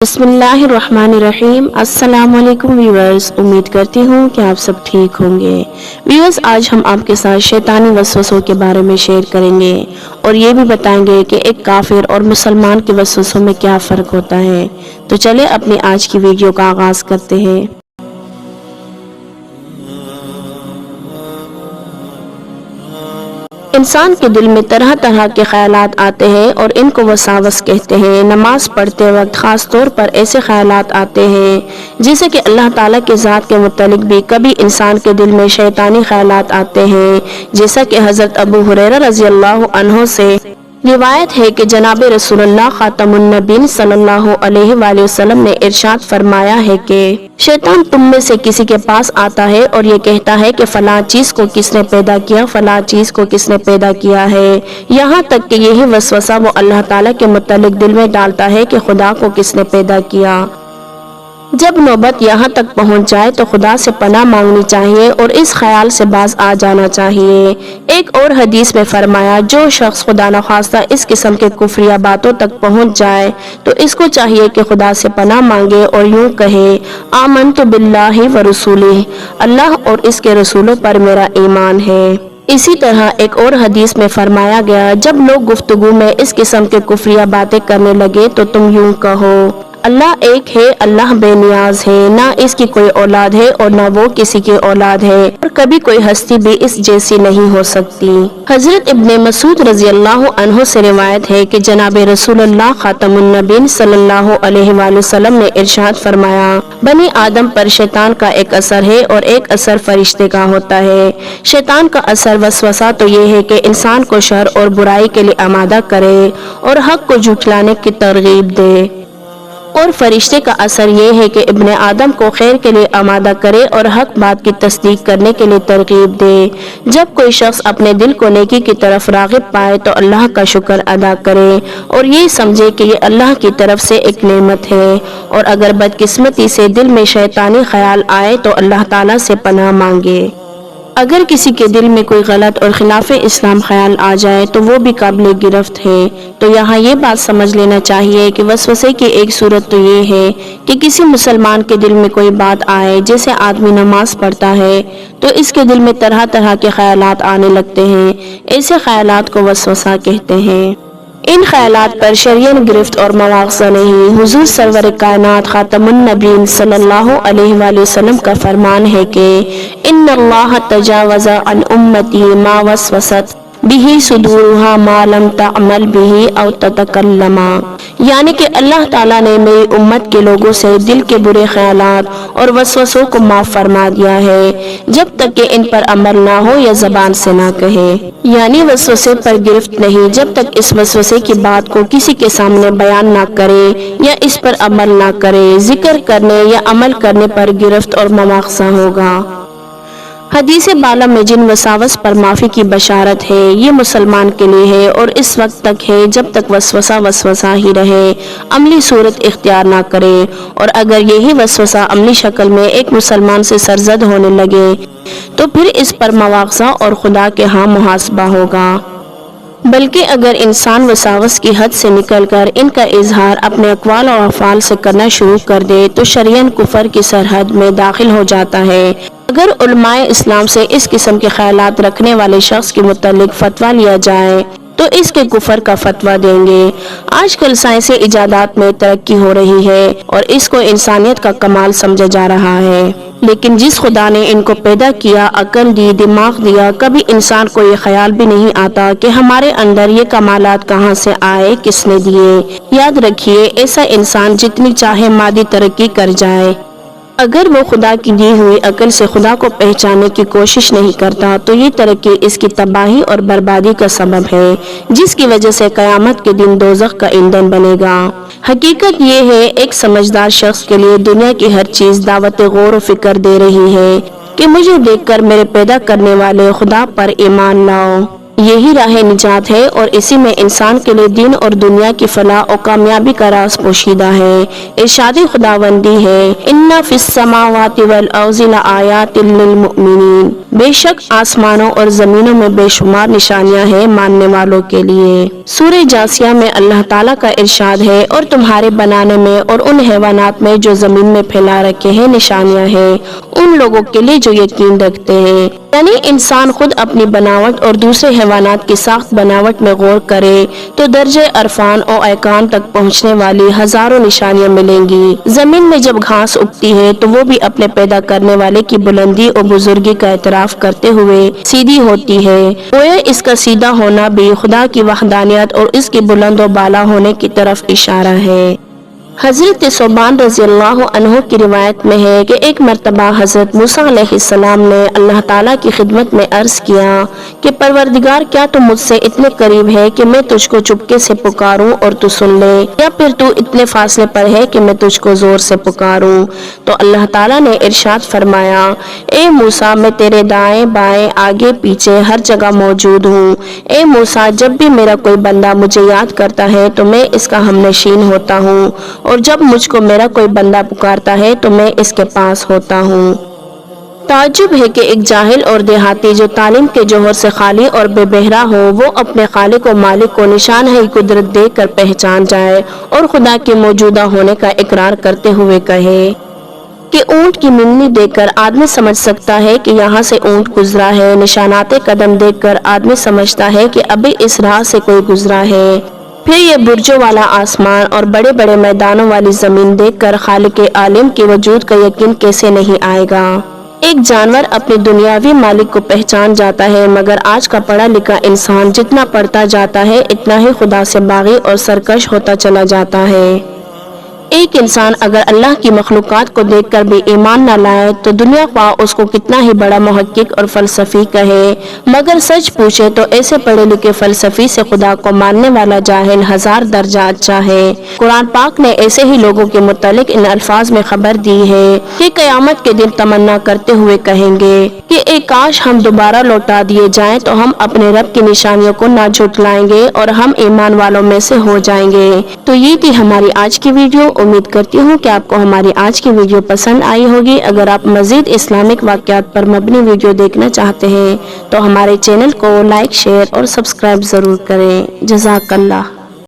बिस्मिल्लाहिर्रहमानिर्रहीम। अस्सलाम वालेकुम व्यूअर्स, उम्मीद करती हूँ कि आप सब ठीक होंगे। व्यूअर्स, आज हम आपके साथ शैतानी वसवसों के बारे में शेयर करेंगे और ये भी बताएंगे कि एक काफिर और मुसलमान के वसवसों में क्या फ़र्क होता है। तो चले अपनी आज की वीडियो का आगाज़ करते हैं। इंसान के दिल में तरह तरह के ख्यालात आते हैं और इनको वसावस कहते हैं। नमाज पढ़ते वक्त ख़ास तौर पर ऐसे ख्यालात आते हैं जिसे कि अल्लाह ताला के ज़ात के मुतालिक भी कभी इंसान के दिल में शैतानी ख्यालात आते हैं। जैसा कि हज़रत अबू हुरैरा रज़ी अल्लाह अन्हु से रिवायत है कि जनाब रसूलुल्लाह खातमुन नबीन सल्लल्लाहु अलैहि वसल्लम ने इरशाद फरमाया है कि शैतान तुम में से किसी के पास आता है और ये कहता है कि फलां चीज को किसने पैदा किया, फलां चीज को किसने पैदा किया है। यहाँ तक कि यही वसवसा वो अल्लाह ताला के मुतालिक दिल में डालता है कि खुदा को किसने पैदा किया। जब नौबत यहाँ तक पहुँच जाए तो खुदा से पनाह मांगनी चाहिए और इस ख्याल से बाज आ जाना चाहिए। एक और हदीस में फरमाया, जो शख्स खुदा न खास्ता इस किस्म के कुफरिया बातों तक पहुँच जाए तो इसको चाहिए कि खुदा से पनाह मांगे और यूँ कहे, आमनतु बिल्लाहि व रसूलिही, अल्लाह और इसके रसूलों पर मेरा ईमान है। इसी तरह एक और हदीस में फरमाया गया, जब लोग गुफ्तगू में इस किस्म के कुफरिया बातें करने लगे तो तुम यूँ कहो, अल्लाह एक है, अल्लाह बेनियाज है, ना इसकी कोई औलाद है और ना वो किसी की औलाद है और कभी कोई हस्ती भी इस जैसी नहीं हो सकती। हजरत इब्ने मसूद रज़ी अल्लाह अन्हु से रिवायत है कि जनाब रसूलुल्लाह खातमुन नबीन सल्लल्लाहु अलैहि वसल्लम ने इरशाद फरमाया, बनी आदम पर शैतान का एक असर है और एक असर फरिश्ते का होता है। शैतान का असर वसवसा तो ये है कि इंसान को शर और बुराई के लिए आमादा करे और हक को झुठलाने की तरगीब दे, और फरिश्ते का असर ये है कि इब्ने आदम को खैर के लिए आमादा करे और हक बात की तस्दीक करने के लिए तरगीब दे। जब कोई शख्स अपने दिल को नेकी की तरफ राग़िब पाए तो अल्लाह का शुक्र अदा करे और ये समझे कि ये अल्लाह की तरफ से एक नेमत है, और अगर बदकिस्मती से दिल में शैतानी ख्याल आए तो अल्लाह ताला से पनाह मांगे। अगर किसी के दिल में कोई गलत और खिलाफ इस्लाम ख्याल आ जाए तो वो भी काबिल गिरफ्त है। तो यहाँ ये बात समझ लेना चाहिए कि वसवसे की एक सूरत तो ये है कि किसी मुसलमान के दिल में कोई बात आए, जैसे आदमी नमाज पढ़ता है तो इसके दिल में तरह तरह के ख्यालात आने लगते हैं। ऐसे ख्यालात को वसवसा कहते हैं। इन ख्यालात पर शरीयन गिरफ्त और मवाक़ज़ा नहीं। हुज़ूर सरवर कायनात खातमुन नबीन सल्लल्लाहु अलैहि वसल्लम का फरमान है कि इन्नल्लाह तजावज़ा अन उम्मती मा वसवसत बिही सुदूरुहा मा लम तअमल बिही औ ततकल्लमा, यानी कि अल्लाह ताला ने मेरी उम्मत के लोगों से दिल के बुरे ख्यालात और वसवसों को माफ फरमा दिया है जब तक कि इन पर अमल ना हो या जबान से ना कहे। यानी वसवसे पर गिरफ्त नहीं जब तक इस वसवसे की बात को किसी के सामने बयान ना करे या इस पर अमल ना करे। जिक्र करने या अमल करने पर गिरफ्त और मवाक़ज़ा होगा। हदीस बाला में जिन वसावस पर माफ़ी की बशारत है ये मुसलमान के लिए है और इस वक्त तक है जब तक वसवसा वसवसा ही रहे, अमली सूरत इख्तियार ना करे। और अगर यही वसवसा अमली शक्ल में एक मुसलमान से सरजद होने लगे तो फिर इस पर मवाक़ज़ा और खुदा के यहाँ मुहासबा होगा। बल्कि अगर इंसान वसावस की हद से निकलकर इनका इजहार अपने अक़वाल और अफ़आल से करना शुरू कर दे तो शरीयन कुफर की सरहद में दाखिल हो जाता है। अगर उलमाए इस्लाम से इस किस्म के ख्यालात रखने वाले शख्स के मुतालिक फतवा लिया जाए तो इसके कुफर का फतवा देंगे। आजकल साइंसी इजादात में तरक्की हो रही है और इसको इंसानियत का कमाल समझा जा रहा है, लेकिन जिस खुदा ने इनको पैदा किया, अकल दी, दिमाग दिया, कभी इंसान को ये ख्याल भी नहीं आता कि हमारे अंदर ये कमालात कहाँ से आए, किसने दिए। याद रखिए, ऐसा इंसान जितनी चाहे मादी तरक्की कर जाए, अगर वो खुदा की दी हुई अकल से खुदा को पहचानने की कोशिश नहीं करता तो ये तरक्की इसकी तबाही और बर्बादी का सबब है, जिसकी वजह से क़यामत के दिन दोज़ख का ईंधन बनेगा। हकीकत ये है, एक समझदार शख्स के लिए दुनिया की हर चीज़ दावत गौर व फिक्र दे रही है कि मुझे देखकर मेरे पैदा करने वाले खुदा पर ईमान लाओ। यही राह निजात है और इसी में इंसान के लिए दीन और दुनिया की फलाह और कामयाबी का राज पोशीदा है। इरशाद खुदावंदी है, इन्ना फिस समावाति वल अर्ज़ि लआयातिन लिल मुमिनीन, بے شک آسمانوں اور زمینوں میں بے شمار نشانیاں ہیں ماننے والوں کے لیے۔ سورہ جاثیہ میں اللہ تعالیٰ کا ارشاد ہے، اور تمہارے بنانے میں اور ان حیوانات میں جو زمین میں پھیلا رکھے ہیں نشانیاں ہیں ان لوگوں کے لیے جو یقین رکھتے ہیں۔ یعنی انسان خود اپنی بناوٹ اور دوسرے حیوانات کی ساخت بناوٹ میں غور کرے تو درجہ عرفان اور ایقان تک پہنچنے والی ہزاروں نشانیاں ملیں گی۔ زمین میں جب گھاس اگتی ہے تو وہ بھی اپنے پیدا کرنے والے کی بلندی اور بزرگی کا اعتراف کرتے ہوئے سیدھی ہوتی ہے۔ گویا اس کا سیدھا ہونا بھی خدا کی وحدانیت اور اس کی بلند و بالا ہونے کی طرف اشارہ ہے۔ حضرت ثوبان رضی اللہ عنہ کی روایت میں ہے کہ ایک مرتبہ حضرت موسیٰ علیہ السلام نے اللہ تعالیٰ کی خدمت میں عرض کیا کہ پروردگار، کیا تو مجھ سے اتنے قریب ہے کہ میں تجھ کو چپکے سے پکاروں اور تو سن لے، یا پھر تو اتنے فاصلے پر ہے کہ میں تجھ کو زور سے پکاروں؟ تو اللہ تعالیٰ نے ارشاد فرمایا، اے موسیٰ، میں تیرے دائیں بائیں آگے پیچھے ہر جگہ موجود ہوں۔ اے موسیٰ، جب بھی میرا کوئی بندہ مجھے یاد کرتا ہے تو میں اس کا ہم نشین ہوتا ہوں، اور جب مجھ کو میرا کوئی بندہ پکارتا ہے تو میں اس کے پاس ہوتا ہوں۔ تعجب ہے کہ ایک جاہل اور دیہاتی جو تعلیم کے جوہر سے خالی اور بے بہرا ہو، وہ اپنے خالق و مالک کو نشان ہے قدرت دیکھ کر پہچان جائے اور خدا کے موجودہ ہونے کا اقرار کرتے ہوئے کہے کہ اونٹ کی مینی دیکھ کر آدمی سمجھ سکتا ہے کہ یہاں سے اونٹ گزرا ہے، نشانات قدم دیکھ کر آدمی سمجھتا ہے کہ ابھی اس راہ سے کوئی گزرا ہے، پھر یہ برجوں والا آسمان اور بڑے بڑے میدانوں والی زمین دیکھ کر خالق عالم کے وجود کا یقین کیسے نہیں آئے گا؟ ایک جانور اپنے دنیاوی مالک کو پہچان جاتا ہے، مگر آج کا پڑھا لکھا انسان جتنا پڑھتا جاتا ہے اتنا ہی خدا سے باغی اور سرکش ہوتا چلا جاتا ہے۔ ایک انسان اگر اللہ کی مخلوقات کو دیکھ کر بھی ایمان نہ لائے تو دنیا خواہ اس کو کتنا ہی بڑا محقق اور فلسفی کہے، مگر سچ پوچھے تو ایسے پڑھے لکھے فلسفی سے خدا کو ماننے والا جاہل ہزار درجہ اچھا ہے۔ قرآن پاک نے ایسے ہی لوگوں کے متعلق ان الفاظ میں خبر دی ہے کہ قیامت کے دن تمنا کرتے ہوئے کہیں گے کہ اے کاش ہم دوبارہ لوٹا دیے جائیں تو ہم اپنے رب کی نشانیوں کو نہ جھٹلائیں گے اور ہم ایمان والوں میں سے ہو جائیں گے۔ تو یہ تھی ہماری آج کی ویڈیو۔ امید کرتی ہوں کہ آپ کو ہماری آج کی ویڈیو پسند آئی ہوگی۔ اگر آپ مزید اسلامک واقعات پر مبنی ویڈیو دیکھنا چاہتے ہیں تو ہمارے چینل کو لائک، شیئر اور سبسکرائب ضرور کریں۔ جزاک اللہ۔